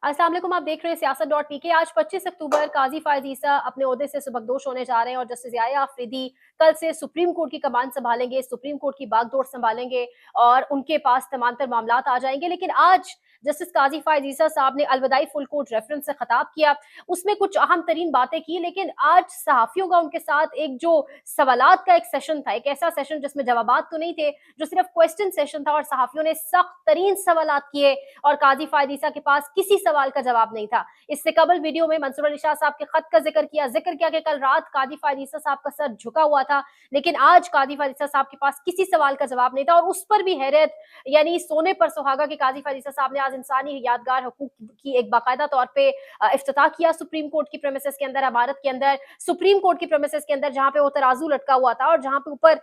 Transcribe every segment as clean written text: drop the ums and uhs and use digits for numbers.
अस्सलाम वालेकुम, आप देख रहे हैं सियासत.टीके। आज 25 अक्टूबर काजी फायज ईसा अपने ओहदे से सुबकदोश होने जा रहे हैं और जस्टिस याया अफरीदी कल से सुप्रीम कोर्ट की कमान संभालेंगे, सुप्रीम कोर्ट की बागडोर संभालेंगे और उनके पास तमातर मामलात आ जाएंगे। लेकिन आज जस्टिस काजी फायज ईसा साहब ने अलविदाई फुल कोर्ट रेफरेंस से खिताब किया, उसमें कुछ अहम तरीन बातें की। लेकिन आज सहाफियों का उनके साथ एक जो सवालात का एक सेशन था, एक ऐसा सेशन जिसमें जवाबात तो नहीं थे, जो सिर्फ क्वेश्चन सेशन था और सहाफियों ने सख्त तरीन सवालात किए और काजी फायज ईसा के पास किसी सवाल का जवाब नहीं था। इससे कबल वीडियो में मंसूर अली शाह साहब के खत का जिक्र किया कि कल रात काजी फायज ईसा साहब का सर झुका हुआ था, लेकिन आज काजी फायज ईसा साहब के पास किसी सवाल का जवाब नहीं था। और उस पर भी हैरत, यानी सोने पर सुहागा कि काजी फायज ईसा साहब ने आज इंसानी यादगार हकूक की एक बाकायदा तौर पे इफ्तिताह किया सुप्रीम कोर्ट की प्रेमिसेस के अंदर, इमारत के अंदर, सुप्रीम कोर्ट की प्रेमिसेस के अंदर, जहां पे वो तराजू लटका हुआ था और जहां पे ऊपर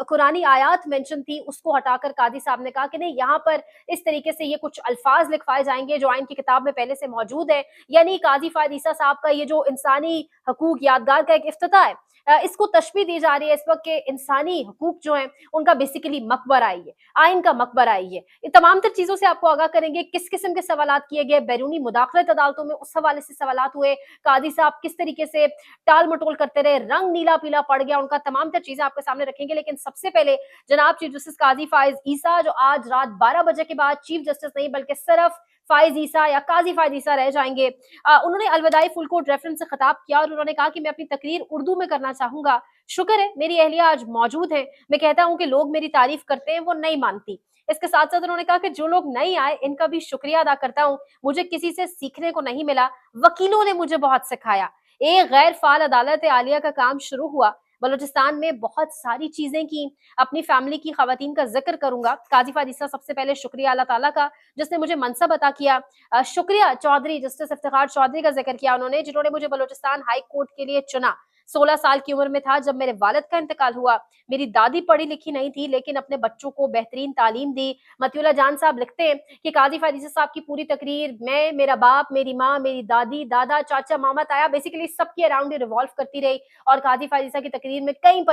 कुरानी आयात मेंशन थी, उसको हटाकर काजी साहब ने कहा कि नहीं, यहाँ पर इस तरीके से ये कुछ अल्फाज लिखवाए जाएंगे जो आइन की किताब में पहले से मौजूद है। यानी काजी फायद ईसा साहब का ये जो इंसानी हकूक यादगार का एक इफ्तिताह है, इसको तशबीह दी जा रही है इस वक्त के इंसानी हकूक जो है उनका बेसिकली मकबरा है, ये आइन का मकबरा है। ये तमाम तर चीजों से आपको आगाह करेंगे, किस किस्म के सवालात किए गए, बैरूनी मुदाखलत अदालतों में उस हवाले से सवालात हुए, काजी साहब किस तरीके से टाल मटोल करते रहे, रंग नीला पीला पड़ गया उनका, तमाम तर चीजें आपके सामने रखेंगे। लेकिन सबसे पहले जनाब चीफ जस्टिस काजी फायज ईसा, जो आज रात 12 बजे के बाद चीफ जस्टिस नहीं बल्कि सिर्फ फायज ईसा या काजी फायज ईसा रह जाएंगे, उन्होंने अलविदाई फुल कोर्ट रेफरेंस से खिताब किया और उन्होंने कहा कि मैं अपनी तकरीर उर्दू में करना चाहूंगा। शुक्र है मेरी अहलिया आज मौजूद है, मैं कहता हूं कि लोग मेरी तारीफ करते हैं, वो नहीं मानती। इसके साथ साथ उन्होंने कहा कि जो लोग नहीं आए इनका भी शुक्रिया अदा करता हूं, मुझे किसी से सीखने को नहीं मिला, वकीलों ने मुझे बहुत सिखाया। एक गैर फाल अदालत आलिया का काम शुरू हुआ, बलूचिस्तान में बहुत सारी चीजें की, अपनी फैमिली की खवातीन का जिक्र करूंगा। काजी फायज ईसा, सबसे पहले शुक्रिया अल्लाह ताला का जिसने मुझे मनसब अता किया। शुक्रिया चौधरी जस्टिस इफ्तिखार चौधरी का जिक्र किया उन्होंने, जिन्होंने मुझे बलूचिस्तान हाई कोर्ट के लिए चुना। 16 साल की उम्र में था जब मेरे वालिद का इंतकाल हुआ। मेरी दादी पढ़ी लिखी नहीं थी लेकिन अपने बच्चों को बेहतरीन तालीम दी। मतियुल्लाह जान साहब लिखते हैं कि काजी फायज ईसा साहब की पूरी तकरीर, मैं, मेरा बाप, मेरी माँ, मेरी दादी, दादा, चाचा, मामा, ताया, बेसिकली सबके अराउंड रिवॉल्व करती रही। और काजी फायज ईसा की तकरीर में कहीं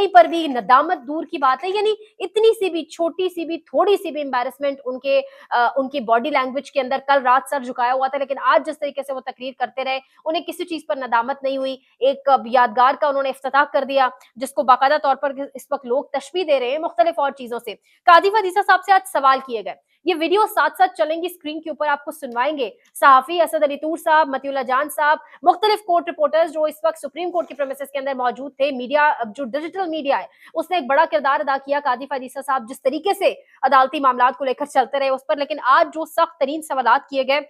पर भी नदामत दूर की बात है, यानी इतनी सी भी, छोटी सी भी, थोड़ी सी भी एम्बैरेसमेंट उनकी बॉडी लैंग्वेज के अंदर, कल रात सर झुकाया हुआ था लेकिन आज जिस तरीके से वो तकरीर करते रहे, उन्हें किसी चीज पर नदामत नहीं हुई। एक यादगार का उन्होंने इफ्तिताह कर दिया जिसको बाकायदा तौर पर इस वक्त लोग तशबीह दे रहे हैं मुख्तलिफ और चीजों से। काजी फायज ईसा साहब से आज सवाल किए गए, ये वीडियो साथ साथ चलेंगी स्क्रीन के ऊपर, आपको सुनवाएंगे। सहाफी असद अली तूर साहब, मतियुल्लाह जान साहब, मुख्तलिफ कोर्ट रिपोर्टर्स जो इस वक्त सुप्रीम कोर्ट के प्रेमिसेस के अंदर मौजूद थे, मीडिया, जो डिजिटल मीडिया है उसने एक बड़ा किरदार अदा किया। काजी फायज ईसा साहब जिस तरीके से अदालती मामलात को लेकर चलते रहे उस पर, लेकिन आज जो सख्त तरीन सवालात किए गए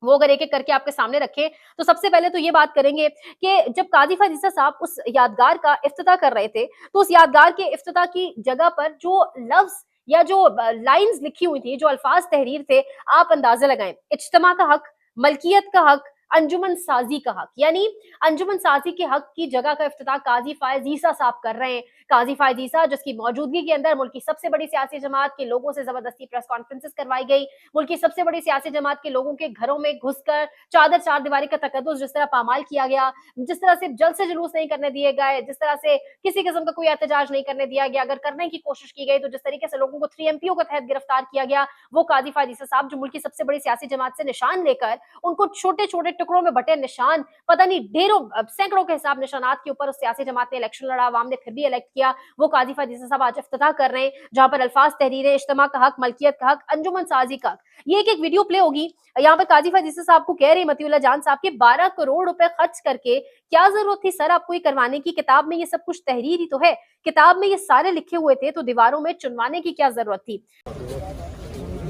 वो अगर एक एक करके आपके सामने रखें तो सबसे पहले तो ये बात करेंगे कि जब काजी फायज ईसा साहब उस यादगार का इफ्तिताह कर रहे थे तो उस यादगार के इफ्तिताह की जगह पर जो लफ्ज या जो लाइंस लिखी हुई थी, जो अल्फाज तहरीर थे, आप अंदाजा लगाएं, इज्तिमा का हक, मलकियत का हक, अंजुमन साजी का हक, यानी अंजुमन साजी के हक की जगह का इफ्तिताह काजी फायज ईसा साहब कर रहे हैं। काजी फायज ईसा जिसकी मौजूदगी के अंदर मुल्क की सबसे बड़ी सियासी जमात के लोगों से जबरदस्ती प्रेस कॉन्फ्रेंसेस करवाई गई, मुल्क की सबसे बड़ी सियासी जमात के लोगों के घरों में घुसकर चार दीवारी का तकद्दुस जिस तरह पामाल किया गया, जिस तरह से जल्द से जुलूस नहीं करने दिए गए, जिस तरह से किसी किस्म का कोई एहतजाज नहीं करने दिया गया, अगर करने की कोशिश की गई तो जिस तरीके से लोगों को 3MPO के तहत गिरफ्तार किया गया, वो काजी फायज ईसा साहब जो मुल्क की सबसे बड़ी सियासी जमात से निशान लेकर उनको छोटे छोटे टुकड़ों में बटे निशान, पता नहीं ढेरों सैकड़ों के हिसाब निशानात के ऊपर उस सियासी जमात ने इलेक्शन लड़ा, अवाम ने फिर भी इलेक्ट किया, वो काजी फायज ईसा साहब आज इफ्तिताह कर रहे हैं, जहां पर अल्फाज तहरीरें, इज्तिमा का हक, मलकियत का हक, अंजुमन साजी का हक, ये एक एक वीडियो प्ले होगी। यहाँ पर काजी फायज ईसा साहब को कह रही मतियुल्लाह जान साहब के 12 करोड़ रुपए खर्च करके क्या जरूरत थी सर आपको ये करवाने की, किताब में ये सब कुछ तहरीर ही तो है, किताब में ये सारे लिखे हुए थे तो दीवारों में चुनवाने की क्या जरूरत थी।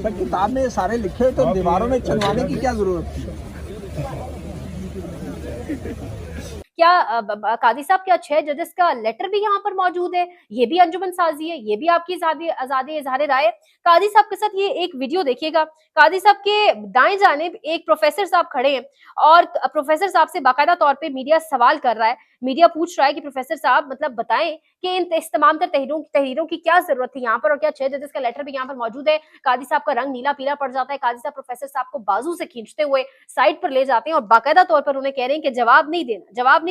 किताब में सारे लिखे तो दीवारों में चुनवाने की क्या जरूरत थी। क्या काजी साहब, क्या 6 जजेस का लेटर भी यहाँ पर मौजूद है, ये भी अंजुमन साजी है, ये भी आपकी आजादी इजहार राय। काजी साहब के साथ ये एक वीडियो देखिएगा, काजी साहब के दाएं जानिब एक प्रोफेसर साहब खड़े हैं और प्रोफेसर साहब से बाकायदा तौर पे मीडिया सवाल कर रहा है, मीडिया पूछ रहा है कि प्रोफेसर साहब मतलब बताएं कि इन तमाम तहरीरों की क्या जरूरत थी यहाँ पर, और क्या 6 जजेस का लेटर भी यहाँ पर मौजूद है। काजी साहब का रंग नीला पीला पड़ जाता है, काजी साहब प्रोफेसर साहब को बाजू से खींचते हुए साइड पर ले जाते हैं और बाकायदा तौर पर उन्हें कह रहे हैं कि जवाब नहीं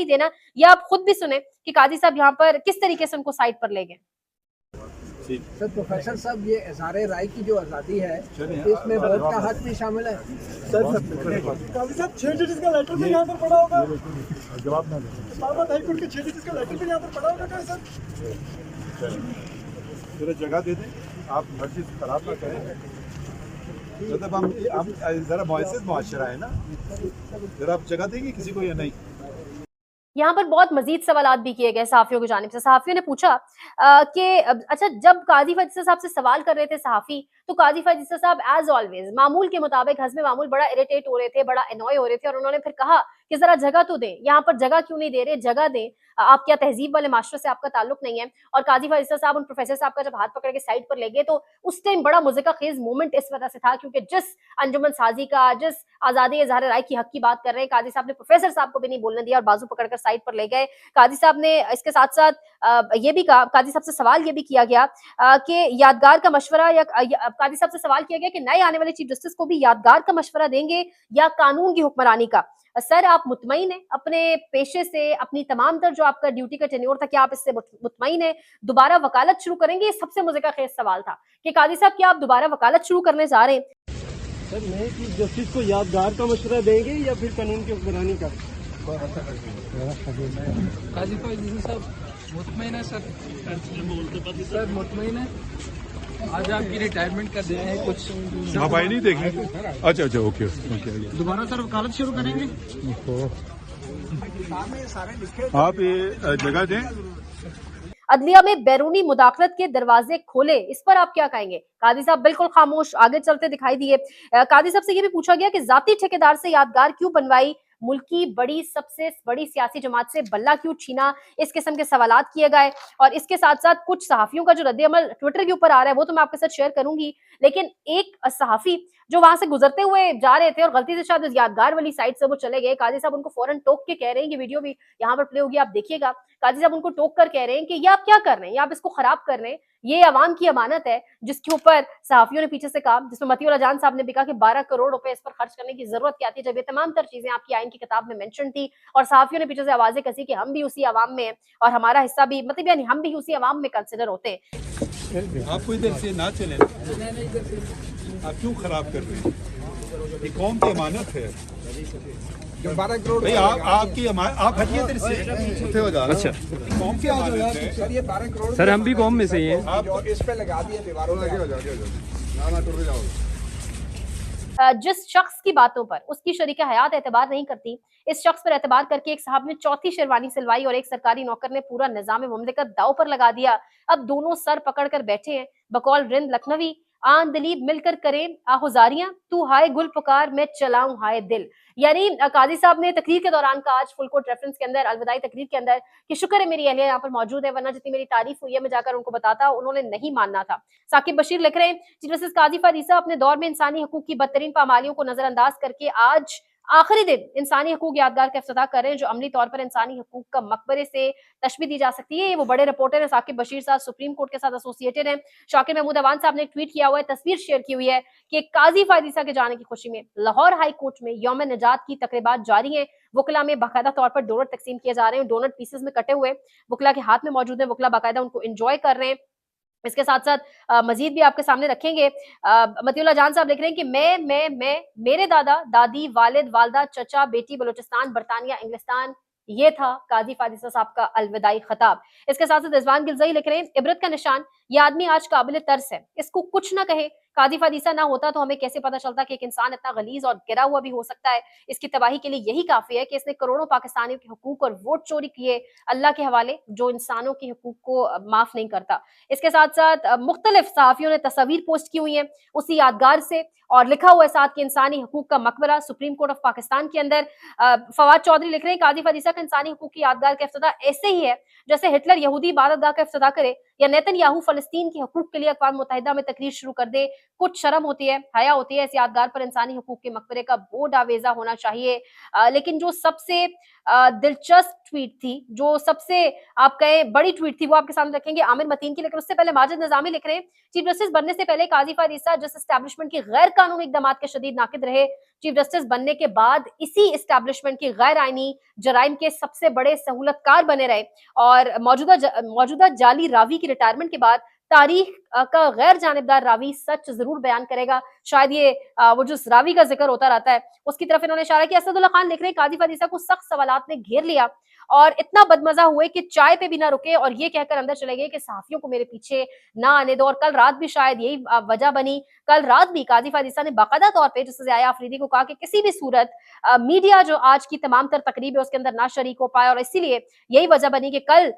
देना। या आप खुद भी सुने कि काजी साहब यहाँ पर किस तरीके से उनको साइड पर ले गए। सर प्रोफेसर साहब, ये इज़हार राय की जो आज़ादी है इसमें वोट का हक भी शामिल है। सर काजी साहब 6 जजेस का लेटर भी यहाँ पर पड़ा होगा, जवाब ना दें। इस्लामाबाद हाई कोर्ट के 6 जजेस का लेटर भी यहाँ पर पड़ा होगा क्या सर? जरा जगह दे दें, आप हर चीज़ खराब ना करें। मतलब हम जरा मुआसिस मुआशरा है ना, जरा आप जगह देंगे किसी को या नहीं? यहाँ पर बहुत मजीद सवालात भी किए गए सहाफियों की जानिब से। सहाफियों ने पूछा कि अच्छा, जब काजी फायद ईसा साहब से सवाल कर रहे थे सहाफी, तो काजी फायद ईसा साहब एज ऑलवेज मामूल के मुताबिक हस्बे मामूल बड़ा इरिटेट हो रहे थे, बड़ा एनॉय हो रहे थे, और उन्होंने फिर कहा कि जरा जगह तो दें, यहाँ पर जगह क्यों नहीं दे रहे, जगह दें, आप क्या तहजीब वाले मास्टर से आपका ताल्लुक नहीं है। और काजी फायद ईसा साहब उन प्रोफेसर साहब का जब हाथ पकड़ के साइड पर ले गए, तो उस टाइम बड़ा मुज़िका खेज मोमेंट इस वजह से था क्योंकि जिस अंजुमन साजी का, जिस आजादी इज़हार राय की हक की बात कर रहे हैं, काजी साहब ने प्रोफेसर साहब को भी नहीं बोलने दिया और बाजू पकड़कर साइड पर ले गए। काजी साहब ने इसके साथ साथ ये भी कहा, काजी साहब से सवाल ये भी किया गया कि यादगार का मशवरा, या काजी साहब से सवाल किया गया कि नए आने वाले चीफ जस्टिस को भी यादगार का मशवरा देंगे या कानून की हुक्मरानी का। सर, आप मुतमईन हैं अपने पेशे से, अपनी तमाम तर जो आपका ड्यूटी का टेन्योर था, क्या आप इससे मुतमईन हैं? दोबारा वकालत शुरू करेंगे? ये सबसे मुझे का खेज सवाल था कि काजी साहब, क्या आप दोबारा वकालत शुरू करने जा रहे हैं? सर, नए चीफ जस्टिस को यादगार का मशवरा देंगे या फिर कानून की हुक्मरानी का? काजी फायद साहब मुतमईन है सर मुतमईन है। आज आपकी रिटायरमेंट कर दे रहे हैं कुछ। आप आई नहीं देखें? अच्छा अच्छा, ओके ओके। दोबारा सर वकालत शुरू करेंगे? आप ये जगह दें। अदलिया में बैरूनी मुदाखलत के दरवाजे खोले, इस पर आप क्या कहेंगे? कादी साहब बिल्कुल खामोश आगे चलते दिखाई दिए। कादी साहब से ये भी पूछा गया कि जाती ठेकेदार से यादगार क्यों बनवाई, मुल्क की सबसे बड़ी सियासी जमात से बल्ला क्यों छीना, इस किस्म के सवालात किए गए। और इसके साथ साथ कुछ सहाफियों का जो रद्द-ए-अमल ट्विटर के ऊपर आ रहा है वो तो मैं आपके साथ शेयर करूंगी, लेकिन एक सहाफी जो वहां से गुजरते हुए जा रहे थे और गलती से शायद यादगार वाली साइड से वो चले गए, काजी साहब उनको फौरन टोक के कह रहे हैं, ये वीडियो भी यहाँ पर प्ले होगी, आप देखिएगा। काजी साहब उनको टोक कर कह रहे हैं कि ये आप क्या कर रहे हैं, ये आप इसको खराब कर रहे हैं, ये अवाम की अमानत है। जिसके ऊपर सहाफियों ने पीछे से कहा, जिसमें मतीउल्लाह जान साहब ने भी कहा कि 12 करोड़ रुपए इस पर खर्च करने की जरूरत क्या थी, जब ये तमाम तर चीजें आपकी आइन की किताब में मेंशन थी। और सहाफियों ने पीछे से आवाजें कसी कि हम भी उसी अवाम में हैं और हमारा हिस्सा भी, मतलब यानी हम भी उसी अवाम में कंसिडर होते हैं। आपको इधर से ना चले, आप क्यों खराब कर रहे हैं? ये कौम की अमानत है। 12 करोड़ भाई आपकी आप हटिए इधर से हो जा। अच्छा, कौम की अमानत है सर, ये 12 करोड़ सर, हम भी कौम में से ही हैं। आप इस पे लगा दिए दीवारों में। जिस शख्स की बातों पर उसकी शरीके हयात एतबार नहीं करती, इस शख्स पर एतबार करके एक साहब ने चौथी शेरवानी सिलवाई और एक सरकारी नौकर ने पूरा निजाम मुमलिकत दाव पर लगा दिया। अब दोनों सर पकड़ कर बैठे हैं। बकौल रिंद लखनवी, आन दलीब मिलकर करें आहुजारियां, तू हाय गुल पुकार मैं चलाऊं हाय दिल। यानी काजी साहब ने तकरीर के दौरान कहा आज फुल कोर्ट रेफरेंस के अंदर, अलविदाई तकरीर के अंदर, कि शुक्र है मेरी अहलिया यहाँ पर मौजूद है, वरना जितनी मेरी तारीफ हुई है मैं जाकर उनको बताता, उन्होंने नहीं मानना था। साकिब बशीर लिख रहे हैं, चीफ जस्टिस काजी फायद ईसा अपने दौर में इंसानी हकूक की बदतरीन पामालियों को नजरअंदाज करके आज आखिरी दिन इंसानी हकूक यादगार का इफ्तिताह कर रहे हैं, जो अमली तौर पर इंसानी हकूक का मकबरे से तशबीह दी जा सकती है। ये वो बड़े रिपोर्टर है साकिब बशीर साहब, सुप्रीम कोर्ट के साथ एसोसिएटेड है। शाकिर महमूद अवान साहब ने एक ट्वीट किया हुआ है, तस्वीर शेयर की हुई है कि काजी फायद ईसा के जाने की खुशी में लाहौर हाई कोर्ट में यौम निजात की तकरीबात जारी है। वकला में बाकायदा तौर पर डोनट तकसीम किए जा रहे हैं, डोनट पीसेस में कटे हुए वकला के हाथ में मौजूद है, वकला बाकायदा उनको एंजॉय कर रहे हैं। इसके साथ साथ मजीद भी आपके सामने रखेंगे। मतीउल्लाह जान साहब लिख रहे हैं कि मैं मेरे दादा दादी वालिद वालदा चचा बेटी बलूचिस्तान बरतानिया इंग्लिस्तान, ये था काजी फायद ईसा साहब का अलविदाई खताब। इसके साथ साथ रिजवान गिलजई लिख रहे हैं, इबरत का निशान, ये आदमी आज काबिल तर्स है, इसको कुछ ना कहे। काजी फायद ईसा ना होता तो हमें कैसे पता चलता कि एक इंसान इतना गलीज और गिरा हुआ भी हो सकता है। इसकी तबाही के लिए यही काफी है कि इसने करोड़ों पाकिस्तानियों के हुकूक और वोट चोरी किए अल्लाह के हवाले, जो इंसानों के हुकूक को माफ नहीं करता। इसके साथ साथ मुख्तलिफ सहाफियों ने तस्वीर पोस्ट की हुई है उसी यादगार से, और लिखा हुआ है साथ कि इंसानी हकूक का मकबरा सुप्रीम कोर्ट ऑफ पाकिस्तान के अंदर। फवाद चौधरी लिख रहे हैं, काजी फायद ईसा का इंसानी हकूक की यादगार का इफ्तिताह ऐसे ही है जैसे हिटलर यहूदी इबादतगाह का इफ्तिताह करे या नेतन्याहू फलस्तीन के हकूक के लिए अक़वाम मुत्तहिदा में तकरीर शुरू कर दे। कुछ शर्म होती है, हया होती है। इस यादगार पर इंसानी हकूक के मकबरे का बोर्ड आवेजा होना चाहिए। लेकिन जो सबसे दिलचस्प ट्वीट थी, जो सबसे आप कहें बड़ी ट्वीट थी, वो आपके सामने रखेंगे आमिर मतीन की। लेकिन उससे पहले माजिद निजामी लिख रहे हैं, चीफ जस्टिस बनने से पहले काजी फायद ईसा जिस एस्टैब्लिशमेंट की गैर कानूनी इक़दामात के शदीद नाकिद रहे, चीफ जस्टिस बनने के बाद इसी एस्टैब्लिशमेंट की गैर आईनी जराइम के सबसे बड़े सहूलतकार बने रहे। और मौजूदा जाली रावी की रिटायरमेंट के बाद तारीख का गैर जानिबदार रावी सच जरूर बयान करेगा। शायद ये वो जो रावी का जिक्र होता रहता है उसकी तरफ इन्होंने इशारा किया। असदुल्ला खान लिख रहे हैं काजी फायद ईसा को सख्त सवालात ने घेर लिया और इतना बदमजा हुए कि चाय पे भी ना रुके और ये कहकर अंदर चले गए कि सहाफियों को मेरे पीछे ना आने दो। और कल रात भी शायद यही वजह बनी। कल रात भी काजी फायद ईसा ने बाकायदा तौर पे जस्टिस ज़िया आफरीदी को कहा कि किसी भी सूरत मीडिया जो आज की तमाम तर तकरीब है उसके अंदर ना शरीक हो पाए और इसीलिए यही वजह बनी कि कल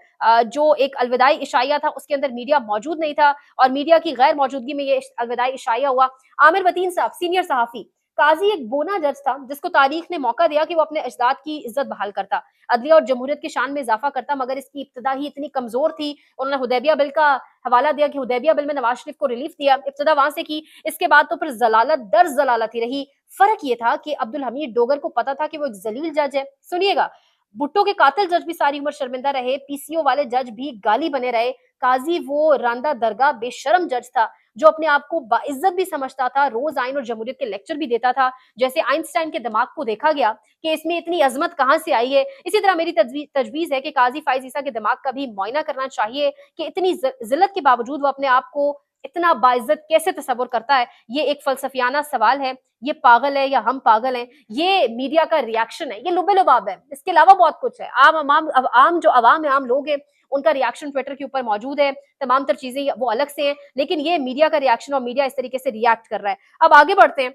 जो एक अलविदाई इशाइया था उसके अंदर मीडिया मौजूद नहीं था और मीडिया की गैर मौजूदगी में ये अलविदाई इशाइया हुआ। आमिर वतीन साहब सीनियर सहाफी, काजी एक बोना जज था जिसको तारीख ने मौका दिया कि वो अपने अजदाद की इज्जत बहाल करता, अदलिया और जमहूरियत की शान में इजाफा करता, मगर इसकी इब्तिदा ही इतनी कमजोर थी। उन्होंने हुदैबिया बिल का हवाला दिया कि हुदैबिया बिल में नवाज शरीफ को रिलीफ दिया, इब्तिदा वहां से की। इसके बाद तो फिर जलालत दर जलालत ही रही। फर्क ये था कि अब्दुल हमीद डोगर को पता था कि वो एक जलील जज है। सुनिएगा, भुट्टो के कातिल जज भी सारी उम्र शर्मिंदा रहे, पीसीओ वाले जज भी गाली बने रहे। काजी वो रांदा दरगाह बेशरम जज था जो अपने आप को बाइज्जत भी समझता था, रोज आइन और जमहूरियत के लेक्चर भी देता था। जैसे आइंस्टाइन के दिमाग को देखा गया कि इसमें इतनी अजमत कहां से आई है, इसी तरह मेरी तजवीज है कि काजी फायद ईसा के दिमाग का भी मुआयना करना चाहिए कि इतनी जिल्लत के बावजूद वो अपने आप को इतना बाइज्जत कैसे तस्वुर करता है। ये एक फलसफियाना सवाल है। ये पागल है या हम पागल हैं? ये मीडिया का रिएक्शन है, ये लुबे लुबाब है। इसके अलावा बहुत कुछ है। आम जो अवाम है, आम लोग हैं, उनका रिएक्शन ट्विटर के ऊपर मौजूद है। तमाम तर चीजें वो अलग से हैं, लेकिन ये मीडिया का रिएक्शन और मीडिया इस तरीके से रिएक्ट कर रहा है। अब आगे बढ़ते हैं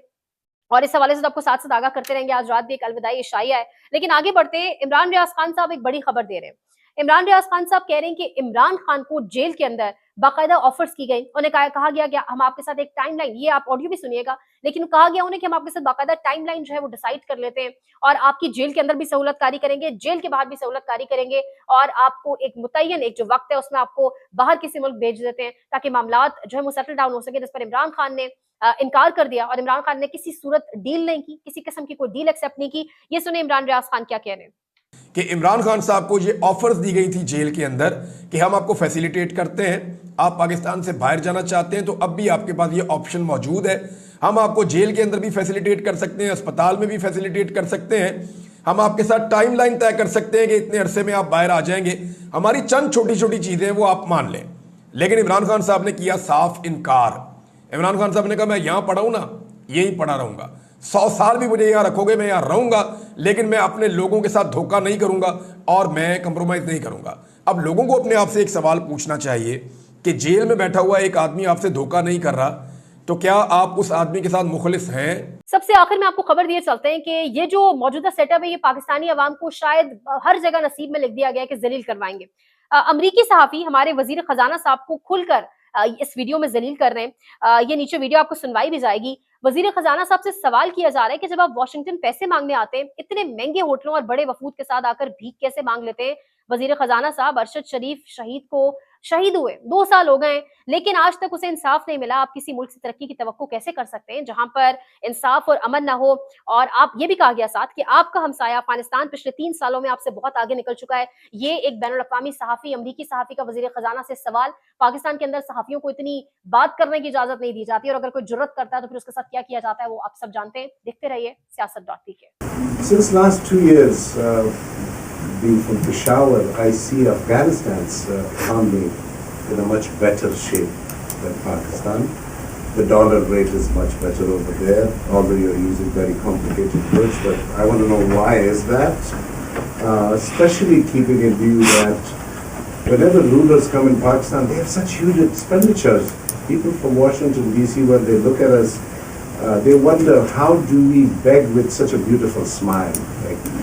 और इस हवाले से तो आपको साथ साथ आगाह करते रहेंगे। आज रात भी एक अलविदाई इशाइया है, लेकिन आगे बढ़ते हैं। इमरान रियाज खान साहब एक बड़ी खबर दे रहे हैं। इमरान रियाज खान साहब कह रहे हैं कि इमरान खान को जेल के अंदर बाकायदा ऑफर्स की गई। उन्हें कहा गया कि हम आपके साथ एक टाइमलाइन, ये आप ऑडियो भी सुनिएगा, लेकिन कहा गया उन्हें कि हम आपके साथ बाकायदा टाइमलाइन जो है वो डिसाइड कर लेते हैं और आपकी जेल के अंदर भी सहूलतकारी करेंगे, जेल के बाहर भी सहूलतकारी करेंगे और आपको एक मुतय्यन एक जो वक्त है उसमें आपको बाहर किसी मुल्क भेज देते हैं ताकि मामलात जो है वो सेटल डाउन हो सके। जिस पर इमरान खान ने इनकार कर दिया और इमरान खान ने किसी सूरत डील नहीं की, किसी किस्म की कोई डील एक्सेप्ट नहीं की। ये सुने इमरान रियाज खान क्या कह रहे हैं कि इमरान खान साहब को ये ऑफर्स दी गई थी जेल के अंदर कि हम आपको फैसिलिटेट करते हैं, आप पाकिस्तान से बाहर जाना चाहते हैं तो अब भी आपके पास ये ऑप्शन मौजूद है। हम आपको जेल के अंदर भी फैसिलिटेट कर सकते हैं, अस्पताल में भी फैसिलिटेट कर सकते हैं, हम आपके साथ टाइमलाइन तय कर सकते हैं कि इतने अरसे में आप बाहर आ जाएंगे, हमारी चंद छोटी छोटी चीजें वो आप मान लें। लेकिन इमरान खान साहब ने किया साफ इनकार। इमरान खान साहब ने कहा मैं यहां पड़ा हूं ना, यही पड़ा रहूंगा, 100 साल भी मुझे यहां रखोगे मैं यहां रहूंगा, लेकिन मैं अपने लोगों के साथ धोखा नहीं करूंगा और मैं कंप्रोमाइज नहीं करूंगा। अब लोगों को अपने आप से एक सवाल पूछना चाहिए कि जेल में बैठा हुआ एक आदमी आपसे धोखा नहीं कर रहा, तो क्या आप उस आदमी के साथ मुखलिस हैं? सबसे आखिर में आपको खबर दिए चलते हैं कि ये जो मौजूदा सेटअप है ये पाकिस्तानी अवाम को शायद हर जगह नसीब में लिख दिया गया है कि जलील करवाएंगे। अमरीकी सहाफी हमारे वजीर खजाना साहब को खुलकर इस वीडियो में जलील कर रहे हैं। ये नीचे वीडियो आपको सुनवाई भी जाएगी। वजीर खजाना साहब से सवाल किया जा रहा है कि जब आप वॉशिंगटन पैसे मांगने आते हैं, इतने महंगे होटलों और बड़े वफूद के साथ आकर भीख कैसे मांग लेते हैं? वजीर खजाना साहब, अरशद शरीफ शहीद हुए 2 साल हो गए, लेकिन आज तक उसे इंसाफ नहीं मिला। आप किसी मुल्क से तरक्की की तवक्को कैसे कर सकते हैं जहां पर इंसाफ और अमन ना हो? और आप ये भी कहा गया साथ कि आपका हमसाया अफगानिस्तान पिछले 3 सालों में आपसे बहुत आगे निकल चुका है। ये एक बैनुल अक़वामी सहाफी, अमरीकी सहाफी का वजीर खजाना से सवाल। पाकिस्तान के अंदर सहाफियों को इतनी बात करने की इजाजत नहीं दी जाती और अगर कोई जुर्रत करता है तो फिर उसके साथ क्या किया जाता है वो आप सब जानते हैं। देखते रहिए सियासत.pk। Since last 2 years, being from Peshawar, I see Afghanistan's army in a much better shape than Pakistan. The dollar rate is much better over there, although you're using very complicated words, but I want to know why is that, especially keeping in view that whenever rulers come in Pakistan, they have such huge expenditures. People from Washington, D.C., when they look at us, they wonder how do we beg with such a beautiful smile.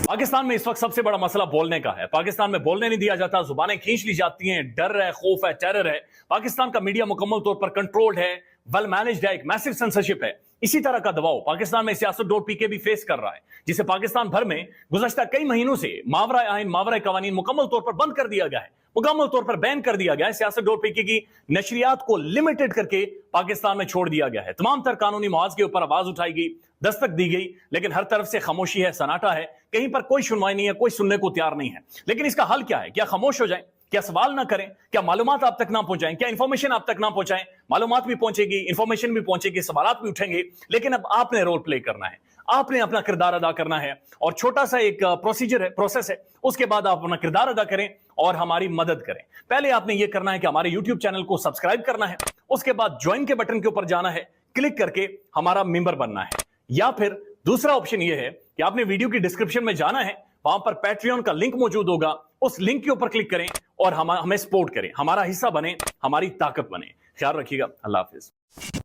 Pakistan में इस वक्त सबसे बड़ा मसला बोलने का है। पाकिस्तान में बोलने नहीं दिया जाता, जुबानें खींच ली जाती हैं, डर है, खौफ है, टेरर है। पाकिस्तान का मीडिया मुकम्मल तौर पर कंट्रोल्ड है, वेल मैनेज्ड है, एक मैसिव सेंसरशिप है। इसी तरह का दबाव पाकिस्तान में सियासत.pk भी फेस कर रहा है, जिसे पाकिस्तान भर में गुज़श्ता कई महीनों से मावरा आइन, मावरा कवानीन मुकम्मल तौर पर बंद कर दिया गया है, मुकम्मल तौर पर बैन कर दिया गया है। सियासत.pk की नशरियात को लिमिटेड करके पाकिस्तान में छोड़ दिया गया है। तमाम तर कानूनी मुआवजे के ऊपर आवाज उठाई गई, दस्तक दी गई, लेकिन हर तरफ से खामोशी है, सन्नाटा है, कहीं पर कोई सुनवाई नहीं है, कोई सुनने को तैयार नहीं है। लेकिन इसका हल क्या है? क्या खामोश हो जाएं? क्या सवाल ना करें? क्या मालूमात आप तक ना पहुंचाएं? क्या इंफॉर्मेशन आप तक ना पहुंचाएं? मालूमात भी पहुंचेगी, इंफॉर्मेशन भी पहुंचेगी, सवालात भी उठेंगे, लेकिन अब आपने रोल प्ले करना है। आपने अपना किरदार अदा करना है और छोटा सा एक प्रोसीजर है, प्रोसेस है, उसके बाद आप अपना किरदार अदा करें और हमारी मदद करें। पहले आपने यह करना है कि हमारे YouTube चैनल को सब्सक्राइब करना है, उसके बाद ज्वाइन के बटन के ऊपर जाना है, क्लिक करके हमारा मेंबर बनना है। या फिर दूसरा ऑप्शन यह है कि आपने वीडियो की डिस्क्रिप्शन में जाना है, वहां पर पैट्रियन का लिंक मौजूद होगा, उस लिंक के ऊपर क्लिक करें और हमें सपोर्ट करें, हमारा हिस्सा बने, हमारी ताकत बने। ख्याल रखिएगा। अल्लाह हाफिज।